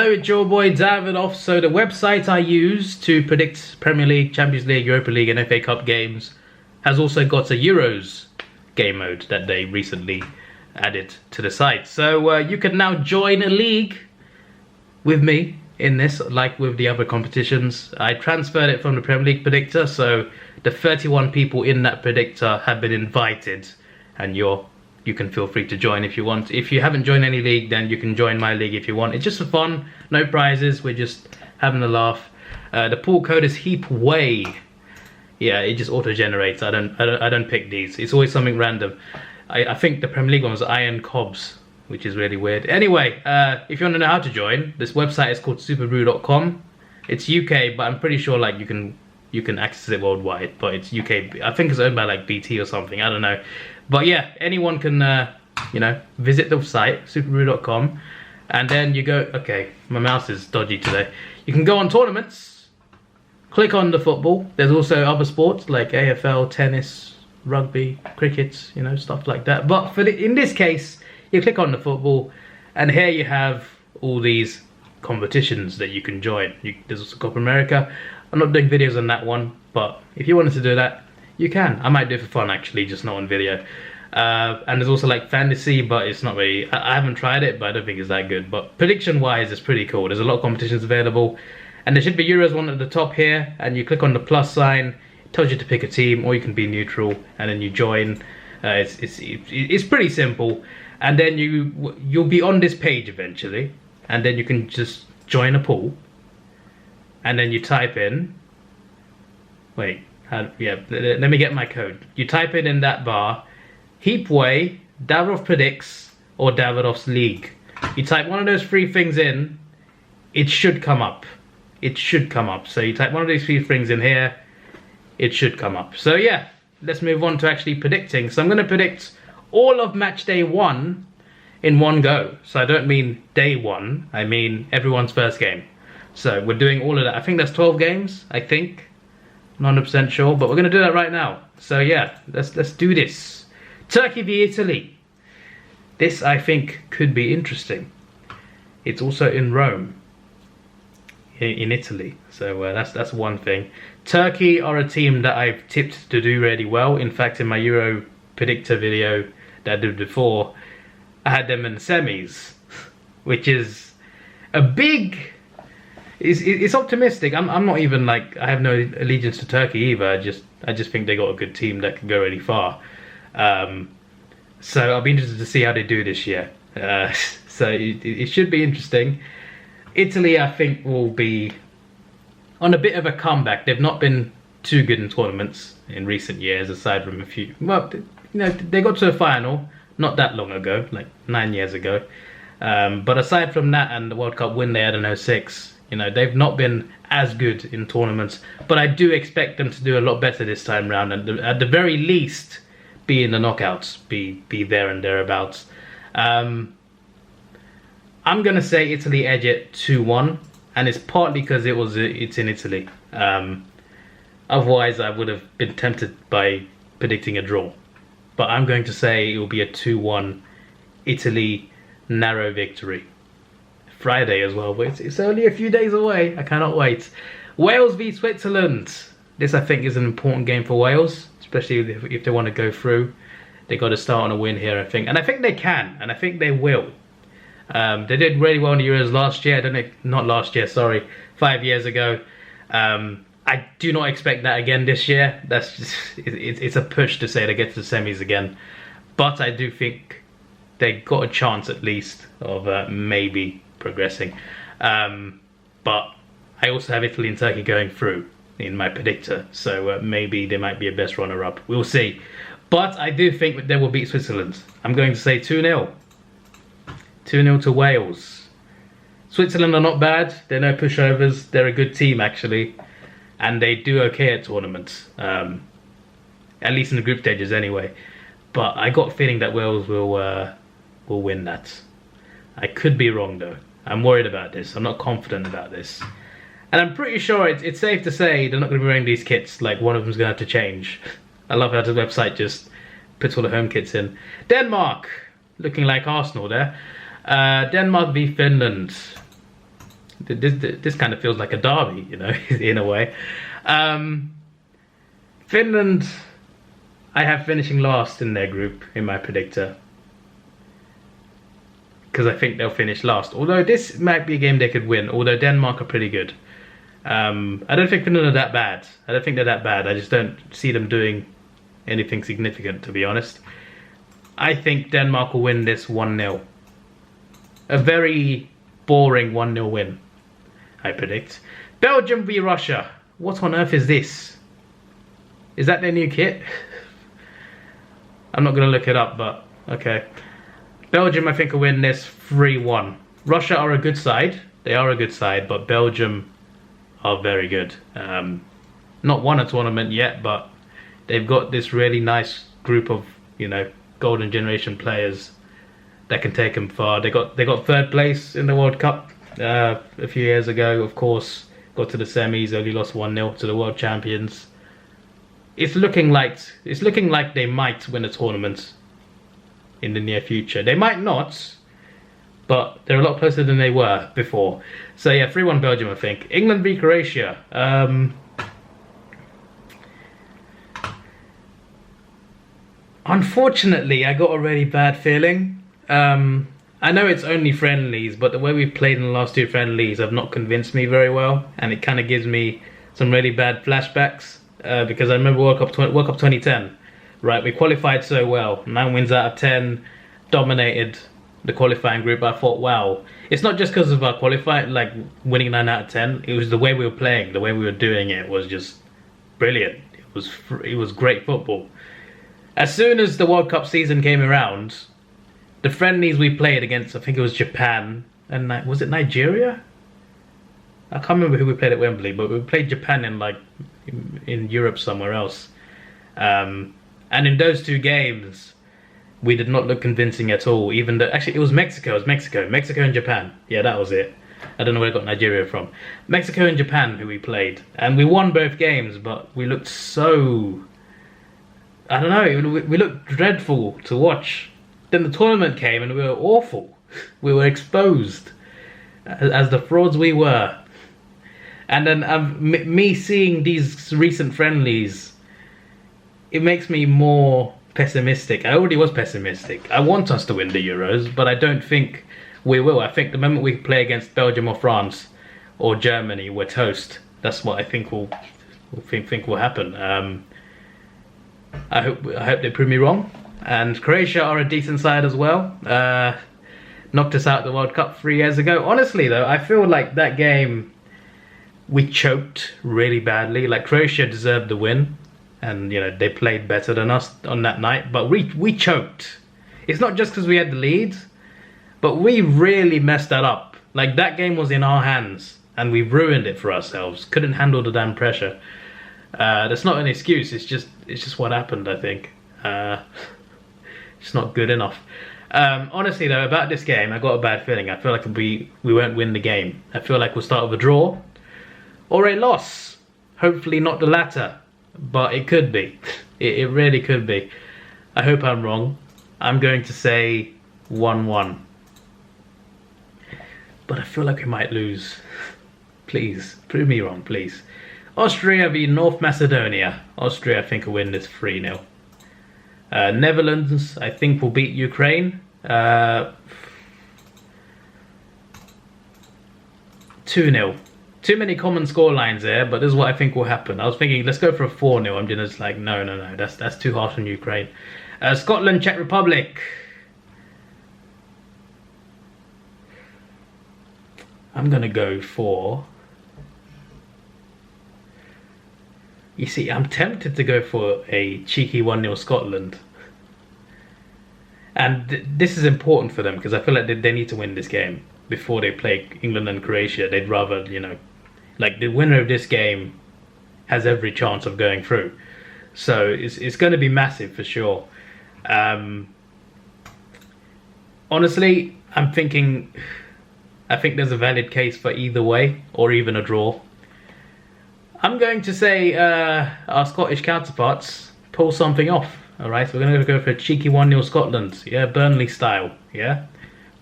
Hello, it's your boy Davidoff. So the website I use to predict Premier League, Champions League, Europa League and FA Cup games has also got a Euros game mode that they recently added to the site. So you can now join a league with me in this, like with the other competitions. I transferred it from the Premier League predictor, so the 31 people in that predictor have been invited, and you can feel free to join if you want. If you haven't joined any league, then you can join my league if you want. It's just for fun, no prizes, we're just having a laugh. The pool code is HEAPWAY. Yeah, it just auto-generates. I don't pick these. It's always something random. I think the Premier League one was Iron Cobs, which is really weird. Anyway, if you want to know how to join, this website is called superbrew.com. It's UK, but I'm pretty sure like you can access it worldwide, but it's UK. I think it's owned by like BT or something, I don't know. But yeah, anyone can you know, visit the site, superbrew.com, and then you go, okay, my mouse is dodgy today. You can go on tournaments, click on the football. There's also other sports like AFL, tennis, rugby, cricket, you know, stuff like that. But for in this case, you click on the football, and here you have all these competitions that you can join. There's also Copa America. I'm not doing videos on that one, but if you wanted to do that, you can. I might do it for fun actually, just not on video. And there's also like fantasy, but it's not really, I haven't tried it, but I don't think it's that good. But prediction wise, it's pretty cool. There's a lot of competitions available, and there should be Euros one at the top here, and you click on the plus sign, it tells you to pick a team, or you can be neutral, and then you join. It's pretty simple, and then you'll be on this page eventually, and then you can just join a pool, and then you type in, wait, yeah, let me get my code. You type it in that bar, HEAPWAY, Davidoff Predicts, or Davidoff's League. You type one of those three things in, it should come up. It should come up. So you type one of these three things in here, it should come up. So yeah, let's move on to actually predicting. So I'm going to predict all of match day 1 in one go. So I don't mean day 1, I mean everyone's first game. So we're doing all of that. I think that's 12 games, I think. Not 100% sure, but we're going to do that right now. So yeah, let's do this. Turkey v Italy. This I think could be interesting. It's also in Rome, in Italy. So that's one thing. Turkey are a team that I've tipped to do really well. In fact, in my Euro predictor video that I did before, I had them in the semis, which is a big... It's optimistic. I'm not even like, I have no allegiance to Turkey either. I just think they got a good team that can go really far. So I'll be interested to see how they do this year. So it should be interesting. Italy, I think, will be on a bit of a comeback. They've not been too good in tournaments in recent years, aside from a few. Well, you know, they got to a final not that long ago, like 9 years ago. But aside from that and the World Cup win they had in 06, you know, they've not been as good in tournaments, but I do expect them to do a lot better this time round, and at the very least be in the knockouts, be there and thereabouts. I'm gonna say Italy edge it 2-1, and it's partly because it's in Italy. Otherwise I would have been tempted by predicting a draw, but I'm going to say it will be a 2-1 Italy narrow victory. Friday as well, but it's only a few days away. I cannot wait. Wales v Switzerland. This I think is an important game for Wales, especially if they want to go through. They got to start on a win here, I think, and I think they can, and I think they will. They did really well in the Euros last year. I don't know, not last year, sorry, 5 years ago. I do not expect that again this year. That's just it's a push to say they get to the semis again, but I do think they got a chance at least of maybe progressing. But I also have Italy and Turkey going through in my predictor, so maybe they might be a best runner-up. We'll see. But I do think that they will beat Switzerland. I'm going to say 2-0. 2-0 to Wales. Switzerland are not bad. They're no pushovers. They're a good team, actually. And they do okay at tournaments. At least in the group stages, anyway. But I got a feeling that Wales will win that. I could be wrong, though. I'm worried about this. I'm not confident about this. And I'm pretty sure it's safe to say they're not going to be wearing these kits. Like, one of them's going to have to change. I love how the website just puts all the home kits in. Denmark. Looking like Arsenal there. Denmark v Finland. This kind of feels like a derby, you know, in a way. Finland, I have finishing last in their group in my predictor, because I think they'll finish last. Although this might be a game they could win. Although Denmark are pretty good. I don't think Finland are that bad. I don't think they're that bad. I just don't see them doing anything significant, to be honest. I think Denmark will win this 1-0. A very boring 1-0 win, I predict. Belgium v Russia. What on earth is this? Is that their new kit? I'm not going to look it up, but okay. Belgium, I think, will win this 3-1. Russia are a good side. They are a good side, but Belgium are very good. Not won a tournament yet, but they've got this really nice group of, you know, golden generation players that can take them far. They got third place in the World Cup a few years ago. Of course, got to the semis, only lost 1-0 to the world champions. It's looking like they might win a tournament in the near future. They might not, but they're a lot closer than they were before. So yeah, 3-1 Belgium, I think. England v Croatia. Unfortunately, I got a really bad feeling. I know it's only friendlies, but the way we've played in the last two friendlies have not convinced me very well, and it kind of gives me some really bad flashbacks. Because I remember World Cup 2010, right? We qualified so well, 9 wins out of 10, dominated the qualifying group. I thought, wow, it's not just because of our qualifying, like winning 9 out of 10. It was the way we were playing, the way we were doing it was just brilliant. It was great football. As soon as the World Cup season came around, the friendlies we played against, I think it was Japan, and was it Nigeria? I can't remember who we played at Wembley, but we played Japan in Europe somewhere else. And in those two games, we did not look convincing at all. Even though, actually, it was Mexico. Mexico and Japan. Yeah, that was it. I don't know where I got Nigeria from. Mexico and Japan, who we played, and we won both games, but we looked so, I don't know, we looked dreadful to watch. Then the tournament came and we were awful. We were exposed as the frauds we were. And then me seeing these recent friendlies, it makes me more pessimistic. I already was pessimistic. I want us to win the Euros, but I don't think we will. I think the moment we play against Belgium or France or Germany, we're toast. That's what I think will happen. I hope they prove me wrong. And Croatia are a decent side as well. Knocked us out of the World Cup 3 years ago. Honestly, though, I feel like that game, we choked really badly. Like, Croatia deserved the win, and you know they played better than us on that night, but we choked. It's not just because we had the lead, but we really messed that up. Like, that game was in our hands and we ruined it for ourselves. Couldn't handle the damn pressure. That's not an excuse. It's just what happened, I think. It's not good enough. Honestly though, about this game, I got a bad feeling. I feel like we won't win the game. I feel like we'll start with a draw or a loss. Hopefully not the latter, but it could be. It really could be. I hope I'm wrong. I'm going to say 1-1. But I feel like we might lose. Please, prove me wrong, please. Austria v North Macedonia. Austria, I think, will win this 3-0. Netherlands, I think, will beat Ukraine. 2-0. Too many common score lines there, but this is what I think will happen. I was thinking, let's go for a 4-0. I'm just like, no. That's too harsh on Ukraine. Scotland, Czech Republic. I'm gonna go for... You see, I'm tempted to go for a cheeky 1-0 Scotland. And this is important for them, because I feel like they need to win this game before they play England and Croatia. They'd rather, you know, like, the winner of this game has every chance of going through. So it's going to be massive for sure. Honestly, I think there's a valid case for either way, or even a draw. I'm going to say our Scottish counterparts pull something off. Alright, so we're going to go for a cheeky 1-0 Scotland. Yeah, Burnley style. Yeah,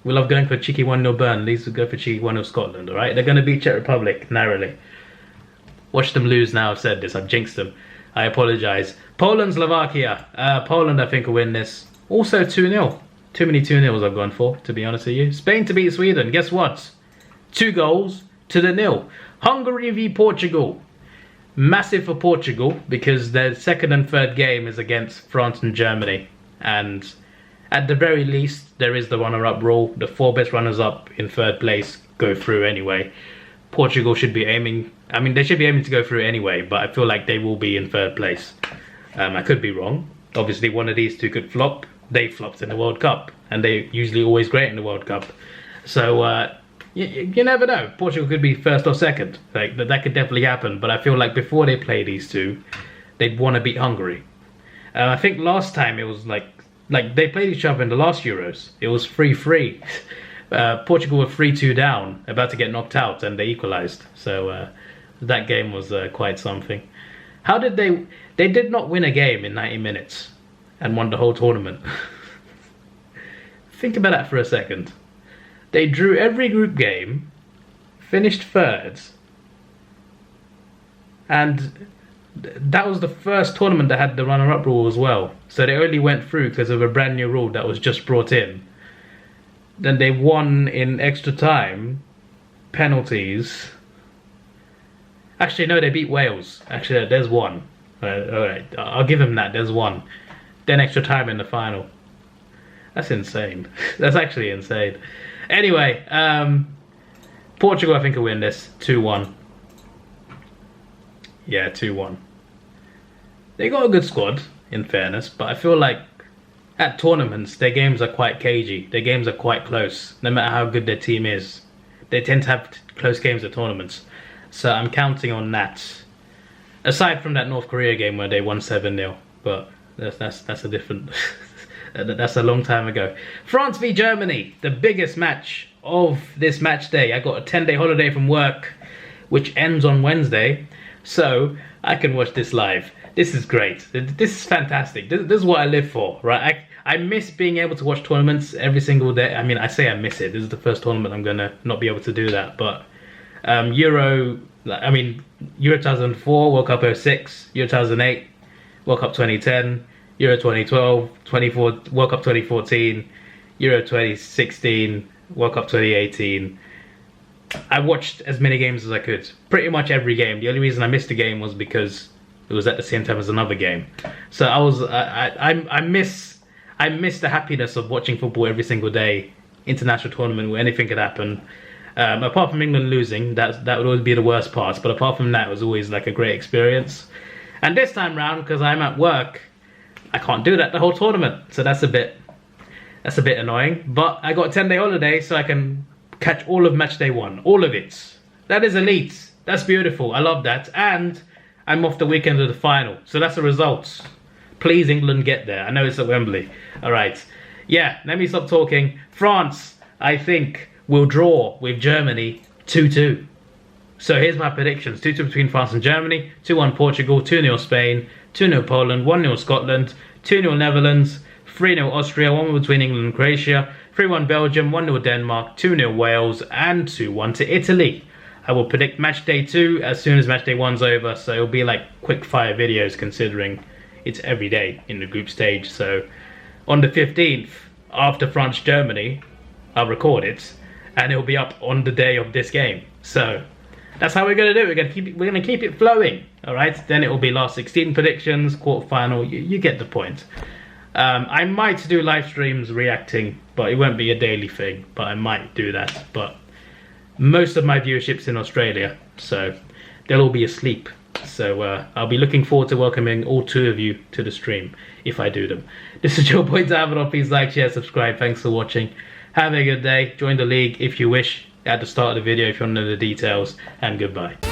We love going for cheeky 1-0 burn. These will go for cheeky 1-0 Scotland, alright? They're going to beat Czech Republic, narrowly. Watch them lose now, I've said this. I've jinxed them. I apologise. Poland, Slovakia. Poland, I think, will win this. Also 2-0. Too many 2-0s I've gone for, to be honest with you. Spain to beat Sweden. Guess what? 2 goals to the 0. Hungary v Portugal. Massive for Portugal because their second and third game is against France and Germany. And at the very least, there is the runner-up rule. The 4 best runners-up in third place go through anyway. Portugal should be aiming... I mean, they should be aiming to go through anyway, but I feel like they will be in third place. I could be wrong. Obviously, one of these two could flop. They flopped in the World Cup, and they're usually always great in the World Cup. So, you never know. Portugal could be first or second. Like that could definitely happen, but I feel like before they play these two, they'd want to beat Hungary. I think last time it was like they played each other in the last Euros. It was 3-3. Portugal were 3-2 down, about to get knocked out, and they equalised. So that game was quite something. How did they... They did not win a game in 90 minutes and won the whole tournament. Think about that for a second. They drew every group game, finished thirds, and that was the first tournament that had the runner-up rule as well. So they only went through because of a brand new rule that was just brought in. Then they won in extra time, penalties. Actually, no, they beat Wales. Actually, there's one. Alright, I'll give him that, there's one. Then extra time in the final. That's insane. That's actually insane. Anyway, Portugal I think will win this, 2-1. Yeah, 2-1. They got a good squad, in fairness, but I feel like at tournaments, their games are quite cagey. Their games are quite close, no matter how good their team is. They tend to have close games at tournaments. So I'm counting on that. Aside from that North Korea game where they won 7-0, but that's a different... that's a long time ago. France v Germany, the biggest match of this match day. I got a 10-day holiday from work, which ends on Wednesday, so I can watch this live. This is great. This is fantastic. This is what I live for, right? I miss being able to watch tournaments every single day. I mean, I say I miss it. This is the first tournament I'm gonna not be able to do that, but Euro 2004, World Cup 06, Euro 2008, World Cup 2010, Euro 2012, World Cup 2014, Euro 2016, World Cup 2018. I watched as many games as I could. Pretty much every game. The only reason I missed a game was because it was at the same time as another game. So I miss the happiness of watching football every single day. International tournament where anything could happen. Apart from England losing, that would always be the worst part. But apart from that, it was always like a great experience. And this time round, because I'm at work, I can't do that the whole tournament. So that's a bit annoying. But I got a 10-day holiday, so I can catch all of Matchday 1, all of it. That is elite. That's beautiful. I love that. And I'm off the weekend of the final, so that's the results. Please, England, get there. I know it's at Wembley. All right. Yeah, let me stop talking. France, I think, will draw with Germany 2-2. So here's my predictions. 2-2 between France and Germany, 2-1 Portugal, 2-0 Spain, 2-0 Poland, 1-0 Scotland, 2-0 Netherlands, 3-0 Austria, 1-1 between England and Croatia, 3-1 Belgium, 1-0 Denmark, 2-0 Wales, and 2-1 to Italy. I will predict match day 2 as soon as match day 1's over, so it'll be like quick fire videos considering it's every day in the group stage. So on the 15th, after France-Germany, I'll record it, and it'll be up on the day of this game. So that's how we're gonna do it. We're gonna keep it flowing. All right. Then it will be last 16 predictions, quarterfinal. You get the point. I might do live streams reacting, but it won't be a daily thing. But I might do that. But most of my viewership's in Australia, so they'll all be asleep. So I'll be looking forward to welcoming all 2 of you to the stream if I do them. This is your boy Davidoff. Please like, share, subscribe. Thanks for watching. Have a good day. Join the league if you wish at the start of the video if you want to know the details, and goodbye.